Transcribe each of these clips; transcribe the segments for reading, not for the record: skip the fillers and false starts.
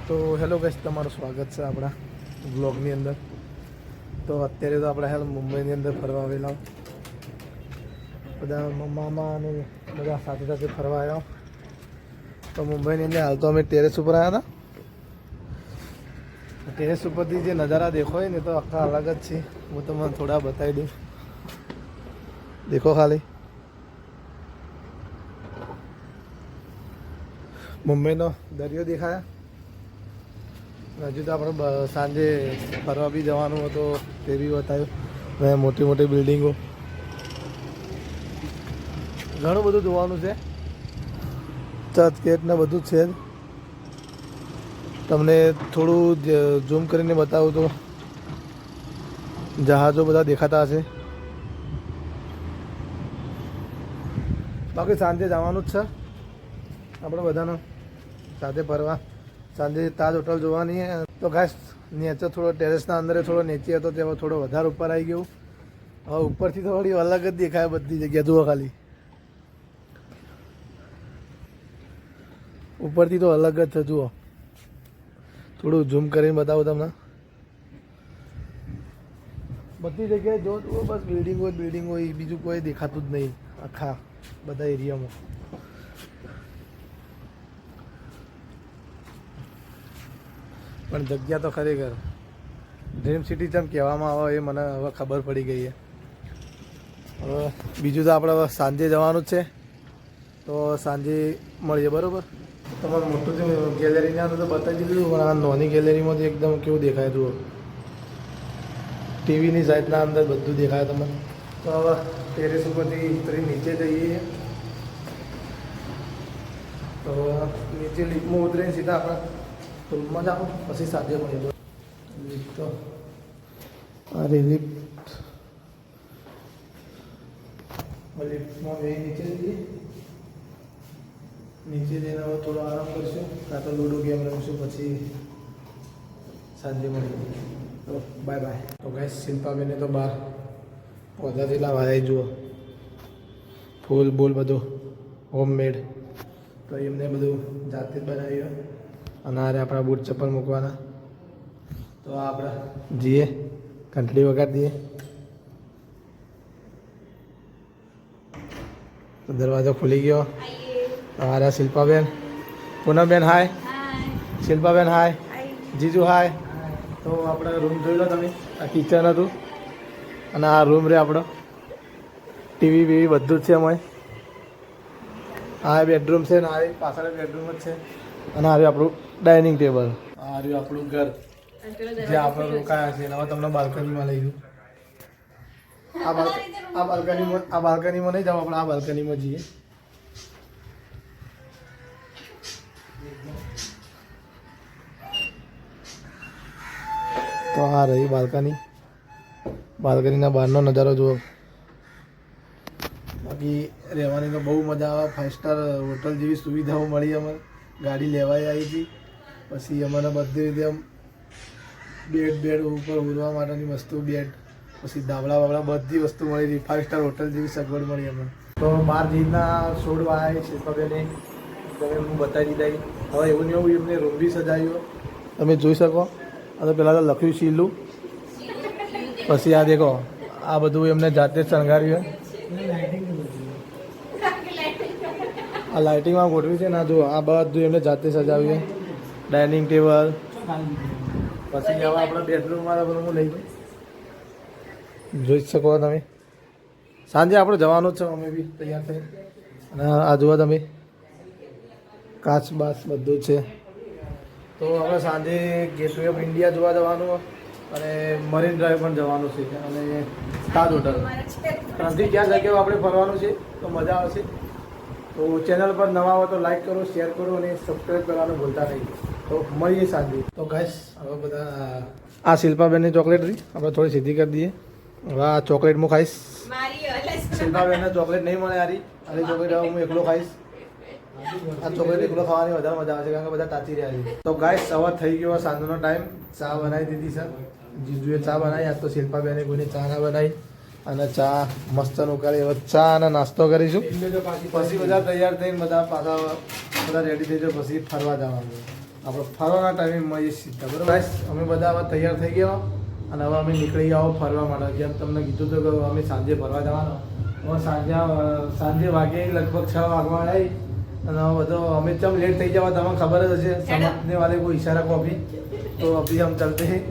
તો hello guys, તમારું સ્વાગત છે આપણા બ્લોગની અંદર. તો અત્યારે તો આપણે હાલ મુંબઈની અંદર ફરવા આવેલા, બધા મામા અને બધા સાથે સાથે ફરવા આવ્યા. તો મુંબઈની અંદર હાલ તો અમે ટેરેસ ઉપર આવ્યા હતા. ટેરેસ ઉપરથી જે નજારા દેખાય ને તો આખા અલગ જ છે. હું તમને થોડા બતાવી દઉં. દેખો ખાલી મુંબઈનો દરિયો દેખાયા. હજુ તો આપણે સાંજે ફરવા બી જવાનું હતું, તે બી બતાવ્યું. મોટી મોટી બિલ્ડિંગો, ઘણું બધું જોવાનું છે. ચર્ચગેટ ને બધું જ છે. તમને થોડું ઝૂમ કરીને બતાવું તો જહાજો બધા દેખાતા હશે. બાકી સાંજે જવાનું જ છે આપણે બધાને સાથે ફરવા. સાંજે તાજ હોટલ જોવાની. તો ખાસ નેચર થોડો ટેરેસના અંદર થોડો નીચે હતો, તે થોડો વધારે ઉપર આવી ગયું. હવે ઉપરથી થોડી અલગ જ દેખાય બધી જગ્યા. જુઓ ખાલી ઉપરથી તો અલગ જ છે. જુઓ, થોડું ઝૂમ કરીને બતાવું તમને. બધી જગ્યાએ જો બસ બિલ્ડિંગ હોય બિલ્ડિંગ હોય, બીજું કોઈ દેખાતું જ નહીં આખા બધા એરિયામાં. પણ જગ્યા તો ખરેખર ડ્રીમ સિટી જેમ કહેવામાં આવે એ મને હવે ખબર પડી ગઈ છે. હવે બીજું તો આપણે હવે સાંજે જવાનું જ છે. તો સાંજે મળીએ, બરાબર? તમારે મોટું જે ગેલેરીના તો બતાવી દીધું, પણ આ નાની ગેલેરીમાંથી એકદમ કેવું દેખાય જુઓ. ટીવીની સાઈડના અંદર બધું દેખાય તમને. તો હવે ટેરેસ ઉપરથી ઉતરી નીચે જઈએ. તો નીચે લીફમાં ઉતરીને સીધા આપણે રૂમમાં જાઓ, પછી સાંજે મળીએ. લિફ્ટ તો અરે લિફ્ટમાં જઈ નીચે જઈએ. નીચે જઈને હવે થોડો આરામ કરશું, કાં તો લૂડો ગેમ રમીશું, પછી સાંજે મળીએ. તો બાય બાય. તો ગાઈસ, શિલ્પાબેને તો બહાર પૌધાથી લાવવા જુઓ, ફૂલ બૂલ બધું હોમમેડ. તો એમને બધું જાતે જ બનાવ્યું. અને આરે આપણા બૂટ ચપ્પલ મૂકવાના. તો આપણે જઈએ, ઘંટડી વગાડી દઈએ. તો દરવાજો ખુલી ગયો. આરે શિલ્પાબેન, પૂનમબેન હાય. શિલ્પાબેન હાય. જીજુ હાય. તો આપણે રૂમ જોઈ લો તમે. આ કિચન હતું અને આ રૂમ રે આપણો. ટીવી બીવી બધું જ છે અમારે. આ બેડરૂમ છે ને આ પાછળ બેડરૂમ જ છે. અને આ આપણું ડાઇનિંગ ટેબલ. આ રહ્યું આપણું ઘર જે આપણે રોકાયા છે. હવે તમને બાલ્કનીમાં લઈ ગયું. આ બાલ્કનીમાં નહીં જાવ, આપણે આ બાલ્કનીમાં જઈએ. તો આ રહી બાલ્કની. બાલ્કનીના બહારનો નજારો જુઓ. બાકી રહેવાની તો બહુ મજા આવે. 5 સ્ટાર હોટલ જેવી સુવિધાઓ મળી. અમારે ગાડી લેવાઈ આવી હતી. પછી અમારે બધી રીતે બેડ ઉપર ઉડવા માટેની વસ્તુ, બેડ, પછી ધાબળા બાબળા બધી વસ્તુ મળી હતી. 5 સ્ટાર હોટલ જેવી સગવડ મળી અમને. તો બહાર જઈને છોડવા આવી શિલ્પાબેને તમે હું બતાવી દીધા. હવે એવું ને એવું એમને રૂમ બી સજાવ્યો, તમે જોઈ શકો. અને પહેલાં તો લખ્યું શીલું, પછી આ દેખો આ બધું એમને જાતે જ શણગાર્યું. આ લાઇટિંગમાં ગોઠવી છે ને, જો આ બધું એમને જાતે સજાવ્યું. ડાઇનિંગ ટેબલ, પછી હવે આપણે બેડરૂમમાં હું લઈ ગઈ, જોઈ શકો તમે. સાંજે આપણે જવાનું જ છે, અમે બી તૈયાર થઈ. અને આ જુઓ તમે, કાચ બાચ બધું છે. તો હવે સાંજે ગેટવે ઓફ ઇન્ડિયા જોવા જવાનું અને મરીન ડ્રાઈવ પણ જવાનું છે અને તાજ હોટલ. ત્રણથી 4 જગ્યાઓ આપણે ફરવાનું છે. તો મજા આવશે. તો ચેનલ પર નવા હોય તો લાઈક કરો, શેર કરો અને સબસ્ક્રાઈબ કરવાનું ભૂલતા નહીં. તો મળીએ સાંજે. તો ગાઈસ, હવે બધા આ શિલ્પાબેનની ચોકલેટ રહી, આપણે થોડી સીધી કરી દઈએ. હવે આ ચોકલેટ હું ખાઈશ. શિલ્પાબેનને ચોકલેટ નહીં મળે. આરી ચોકલેટ હવે હું એકલો ખાઈશ. આ ચોકલેટ એકલો ખાવાની વધારે મજા આવશે, કારણ કે બધા તાતી રહ્યા છે. તો ગાઈસ, સવાર થઈ ગયો, સાંજનો ટાઈમ. ચા બનાવી દીધી છે. જીજુએ ચા બનાવી. આજ તો શિલ્પાબેને કોઈને ચા ના બનાવી. અને ચા મસ્ત ઉકાળી. હવે ચા અને નાસ્તો કરીશું. પછી બધા તૈયાર થઈને બધા પાછા બધા રેડી થઈ જાય પછી ફરવા જવાનું. આપણે ફરવાના ટાઈમે મળીએ સીધા. બરાબર ગાઈસ, અમે બધા હવે તૈયાર થઈ ગયા અને હવે અમે નીકળી ગયા ફરવા માટે. જેમ તમને કીધું હતું કે અમે સાંજે ફરવા જવાના. હવે સાંજે વાગે લગભગ 6 વાગવા આવી અને બધો અમે ચમ લેટ થઈ જવા તમને ખબર જ હશે. સમજને વાले को इशारा को अभी तो अभी हम चलते हैं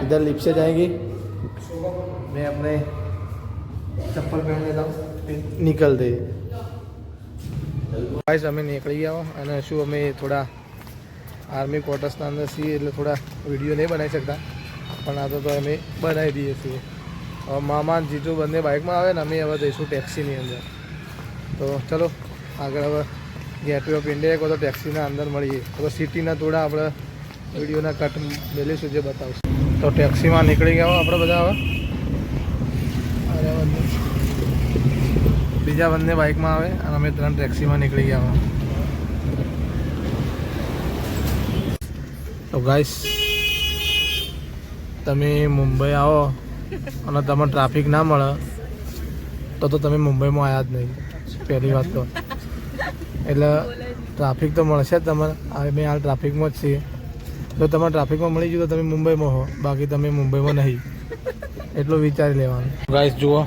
इधर लिफ्ट से जाएंगे. मैं अपने चप्पल पहन लेता हूँ, निकलते गाइस. અમે નીકળી ગયા અને શું અમે થોડા આર્મી ક્વાર્ટર્સના અંદર છીએ એટલે થોડા વિડીયો નહીં બનાવી શકતા, પણ આ તો અમે બનાવી દઈએ છીએ. હવે મામા જીજુ બંને બાઇકમાં આવે ને અમે હવે જઈશું ટેક્સીની અંદર. તો ચલો આગળ હવે ગેટવે ઓફ ઇન્ડિયા કહો તો ટેક્સીના અંદર મળીએ. તો સિટીના થોડા આપણે વિડીયોના કટ મેળવીશું જે બતાવશું. તો ટેક્સીમાં નીકળી ગયા આપણે બધા હવે. બીજા બંને બાઇકમાં આવે અને અમે 3 ટેક્સીમાં નીકળી ગયા. તો ગાઈસ, તમે મુંબઈ આવો અને તમને ટ્રાફિક ના મળે તો તમે મુંબઈમાં આવ્યા જ નહીં, પહેલી વાત તો. એટલે ટ્રાફિક તો મળશે જ તમારે. અમે હાલ ટ્રાફિકમાં જ છીએ. જો તમારે ટ્રાફિકમાં મળી ગયું તો તમે મુંબઈમાં હો, બાકી તમે મુંબઈમાં નહીં, એટલું વિચારી લેવાનું. गाइस જુઓ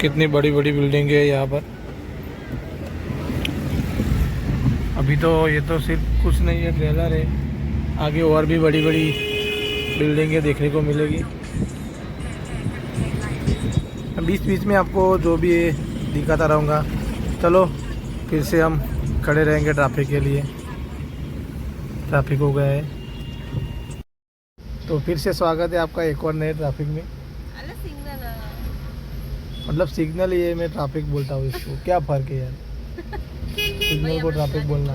कितनी बड़ी बड़ी बिल्डिंग है यहाँ पर. अभी तो ये तो सिर्फ कुछ नहीं है, ट्रेलर है. आगे और भी बड़ी बड़ी बिल्डिंगें देखने को मिलेगी. बीच बीच में आपको जो भी है दिखाता रहूँगा. चलो फिर से हम खड़े रहेंगे ट्रैफिक के लिए. ट्रैफिक हो गया है तो फिर से स्वागत है आपका एक और नए ट्रैफिक में. मतलब सिग्नल ये मैं ट्रैफिक बोलता हूँ इसको. क्या फ़र्क है यार, सिग्नल को ट्रैफिक बोलना.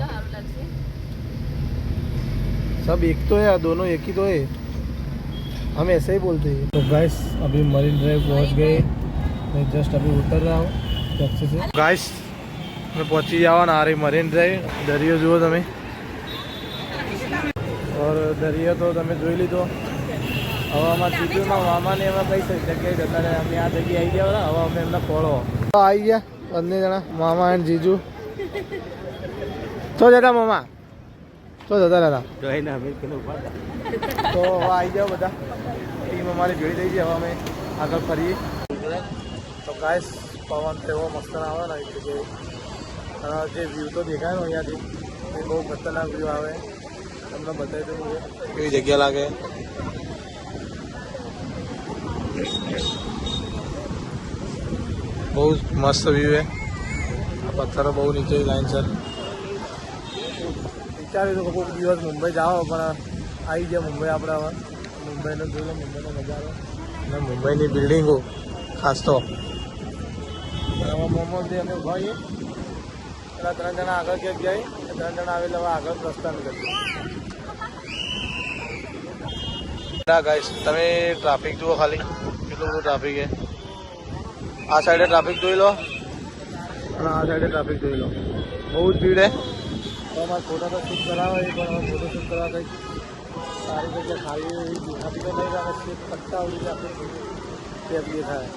सब एक तो है, दोनों एक ही तो है, हम ऐसे ही बोलते हैं. तो गाइस अभी मरीन ड्राइव पहुँच गए. मैं जस्ट अभी उतर रहा हूँ टैक्सी से. गाइस मैं पहुँची जावा आ रही मरीन ड्राइव. दरियो जुओ तमे, और दरियो तो तमे જોઈ લીધો. હવે આમાં સીધુંમાં મામાને એમાં કઈ જગ્યાએ જતા રહે. અમે આ જગ્યાએ આવી ગયા. હવે અમે એમને ફોળો આવી ગયા બંને જણા, મામા એન્ડ જીજુ. તો જતા મામા તો જતા રહેતા તો હવે આવી જાઓ બધા. ટીમ અમારી ભેળી થઈ ગઈ. હવે અમે આગળ ફરીએ. તો ગાઈસ પવન એવો મસ્ત આવે ને એક જગ્યાએ. જે વ્યૂ તો દેખાય ને અહીંયાથી એ બહુ ખતરનાક વ્યૂ આવે. તમને બતાવી દઉં કેવી જગ્યા લાગે. બહુ મસ્ત વ્યૂ है. આ પથ્થરો બહુ નીચે લાઈન સર. વિચાર્યું તો કોઈક દિવસ મુંબઈ જાઓ, પણ આવી ગયા મુંબઈ આપણે. હવે મુંબઈનો જોઈ લો, મુંબઈનો નજારો અને મુંબઈની બિલ્ડિંગો ખાસ તો. હવે મોમોસ જે અમે ઉભા છીએ પેલા 3 જણા આગળ ક્યાંક જાય, 3 જણા આવેલા હવે આગળ રસ્તા નીકળશે. ગાઈસ તમે ટ્રાફિક જુઓ ખાલી, કેટલું બધું ટ્રાફિક છે. આ સાઈડે ટ્રાફિક જોઈ લો અને આ સાઈડે ટ્રાફિક જોઈ લો. બહુ જ ભીડ છે. તો અમારે ફોટો તો શૂટ કરાવે પણ અમે ફોટો શૂટ કરવા કંઈક સારી જગ્યા ખાલી દેખાતી તો નહીં આવે. પટ્ટા ઉડી આપણે કેબ જે થાય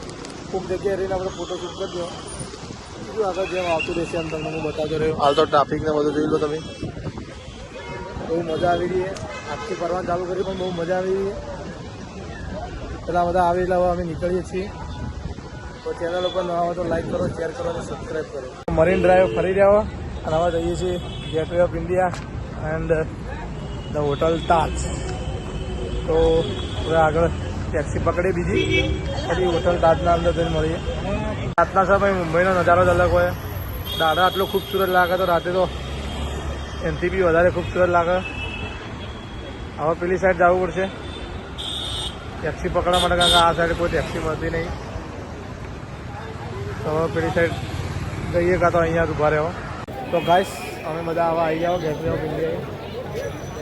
ખૂબ જગ્યાએ રહીને આપણે ફોટો શૂટ કરી દો. બીજું આગળ જેમ આવતું રહેશે એમ તમને હું બતાવતો રહ્યો. હાલ તો ટ્રાફિકને બધું જોઈ લો તમે. બહુ મજા આવી રહી છે. આજથી ફરવાનું ચાલુ કરી પણ બહુ મજા આવી રહી છે. પેલા બધા આવે એટલે હવે અમે નીકળીએ છીએ. તો ચેનલ ઉપર નવા હોય તો લાઈક કરો, શેર કરો અને સબસ્ક્રાઈબ કરો. મરીન ડ્રાઈવ ફરી રહ્યા અને હવે જઈએ છીએ gateway of India and the hotel Taj. તો હવે આગળ ટેક્સી પકડી બીજી પછી હોટલ તાજના અંદર જઈને મળીએ. રાતના સમય મુંબઈનો નજારો જ અલગ હોય. દાદા આટલું ખૂબસૂરત લાગે તો રાતે તો એનાથી બી વધારે ખૂબસૂરત લાગે. હવે પેલી સાઈડ જવું પડશે ટેક્સી પકડવા માટે, કારણ કે આ સાઈડ કોઈ ટેક્સી મળતી નહીં. તો હવે પેલી સાઈડ જઈએ કાં તો અહીંયા જ ઊભા રહ્યો. તો ગાઈસ અમે બધા આવા આવી જાઓ ગેટવે ઓફ ઇન્ડિયા.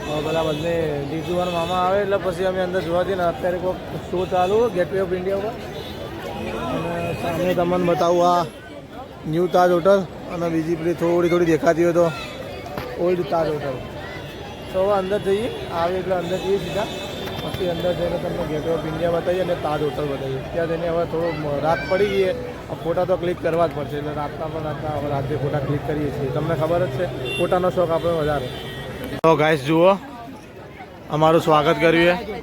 હવે બધા બંને જીજુ અને મામા આવે એટલે પછી અમે અંદર જોવા જઈએ ને. અત્યારે કોઈ શો ચાલુ ગેટવે ઓફ ઇન્ડિયા ઉપર અને સામે તમને બતાવું આ ન્યૂ તાજ હોટલ અને બીજી પેલી થોડી દેખાતી હોય તો ઓલ્ડ તાજ હોટલ. તો હવે અંદર જઈએ, આવે એટલે અંદર જઈએ સીધા. પછી અંદર જઈને તમને ગેટવે ઓફ ઇન્ડિયા બતાવીએ અને તાજ હોટલ બતાવીએ. ત્યાં જઈને હવે થોડું રાત પડી ગઈ ફોટા તો ક્લિક કરવા જ પડશે એટલે રાતના પણ રાતે ફોટા ક્લિક કરીએ છીએ તમને ખબર જ છે ફોટાનો શોખ આપણે વધારે. તો ગાઈસ જુઓ અમારું સ્વાગત કર્યું છે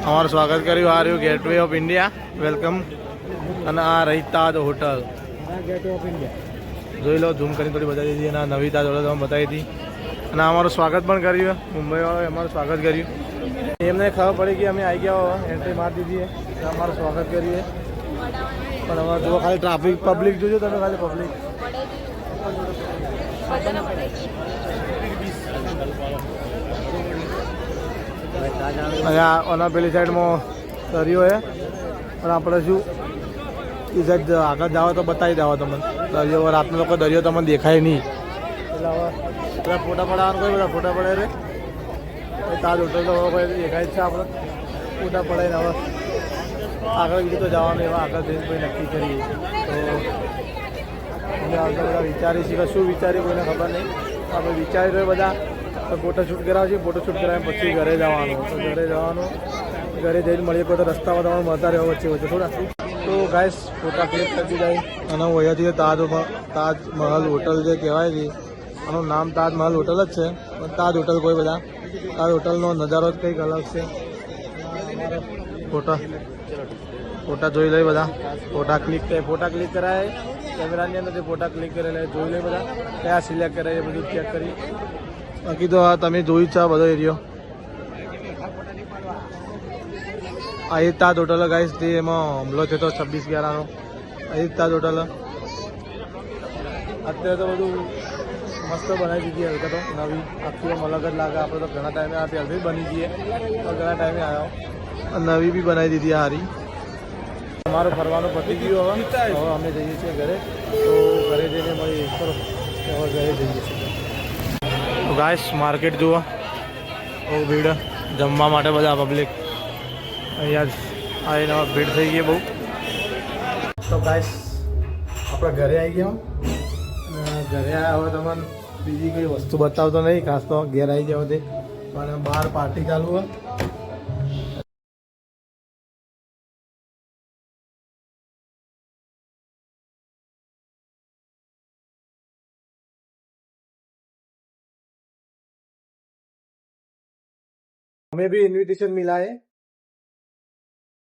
અમારું સ્વાગત કર્યું આ રહ્યું ગેટવે ઓફ ઇન્ડિયા વેલકમ અને આ રહી તાજ હોટલ ગેટવે ઓફ ઇન્ડિયા જોઈ લો ઝૂમ કરીને થોડી બતાવી દીધી અને આ નવી તાજ હોટલ તમે બતાવી હતી અને અમારું સ્વાગત પણ કર્યું મુંબઈવાળાએ અમારું સ્વાગત કર્યું એમને ખબર પડી કે અમે આવી ગયા એન્ટ્રી મારી દીધી અમારું સ્વાગત કરીએ પણ અમારે જો ખાલી ટ્રાફિક પબ્લિક જોજો તમે ખાલી પબ્લિક અહીંયા પેલી સાઈડમાં દરિયો છે પણ આપણે શું એ સાઈડ આગળ જાવ તો બતાવી દેવા તમને દરિયો રાતનો લોકો દરિયો તમને દેખાય નહીં એટલે હવે બધા ફોટા પડાવવાનું કોઈ બધા ફોટા પડે રે તાજ હોટલ તો કોઈ દેખાય જ છે આપણે ફોટા પડાવીને હવે આગળ બીજું તો જવાનું એવા આગળ જઈને કોઈ નક્કી કરીએ તો અમે આવતા બધા વિચારીએ છીએ શું વિચારીએ કોઈને ખબર નહીં આપણે વિચારી રહ્યો બધા તો ફોટોશૂટ કરાવીએ ફોટોશૂટ કરાવીને પછી ઘરે જવાનું તો ઘરે જવાનું ઘરે જઈને મળીએ કોઈ તો રસ્તામાં તમારે મળતા રહ્યો વચ્ચે વચ્ચે થોડા તો ગાઈસ ફોટા ક્લિક કરતી જાય અને હું અહીંયાથી તાજમહલ હોટલ જે કહેવાય છે આનું નામ તાજમહલ હોટલ જ છે પણ તાજ હોટલ કોઈ બધા તાજ હોટલનો નજારો જ કંઈક અલગ છે ફોટા જોઈ લઈએ બધા ફોટા ક્લિક કરાય કેમેરાની અંદર જે ફોટા ક્લિક કરેલા જોઈ લઈએ બધા કયા સિલેક્ટ કરાય એ બધું ચેક કરી બાકી તો આ તમે જોઈ છે બધો એરિયો આ એ તાજ હોટલ ગાઈસ જે એમાં હુમલો થયો 26/11નો એ તાજ હોટલ અત્યારે તો બધું મસ્ત બનાવી દીધી હવે તો નવી આખી એમ અલગ જ લાગે આપણે તો ઘણા ટાઈમે આ પહેલથી બની જઈએ ઘણા ટાઈમે આવ્યો નવી બી બનાવી દીધી હારી અમારું ફરવાનું પતી ગયું હવે અમે જઈએ છીએ ઘરે તો ઘરે જઈને મળીએ ચલો હવે ઘરે જઈએ છીએ તો ગાઈસ માર્કેટ જુઓ બહુ ભીડ જમવા માટે બધા પબ્લિક અહીંયા જ આવીને ભીડ થઈ ગઈ બહુ તો ગાઈસ આપણે ઘરે આવી ગયા ઘરે આવ્યા હવે તમને બીજી કોઈ વસ્તુ બતાવતો નહીં ખાસ તો ઘેર આવી જાવ તે પણ બહાર પાર્ટી ચાલુ હોય हमें भी इनविटेशन मिला है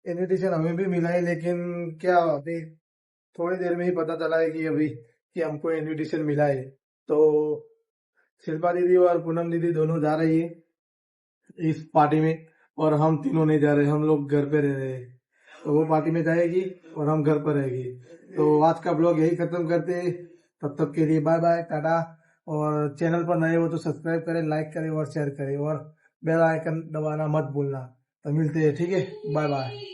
हमें भी मिला है लेकिन क्या अभी थोड़ी देर में ही पता चला है कि अभी कि हमको इनविटेशन मिला है तो शिल्पा दीदी और पूनम दीदी दोनों जा रही है इस पार्टी में और हम तीनों नहीं जा रहे हम लोग घर पे रह रहे हैं तो वो पार्टी में जाएगी और हम घर पर रहेंगे तो आज का ब्लॉग यही खत्म करते हैं तब तक के लिए बाय बाय टाटा और चैनल पर नए हो तो सब्सक्राइब करें लाइक करें और शेयर करें और बेल आइकन दबाना मत भूलना तो मिलते हैं ठीक है बाय बाय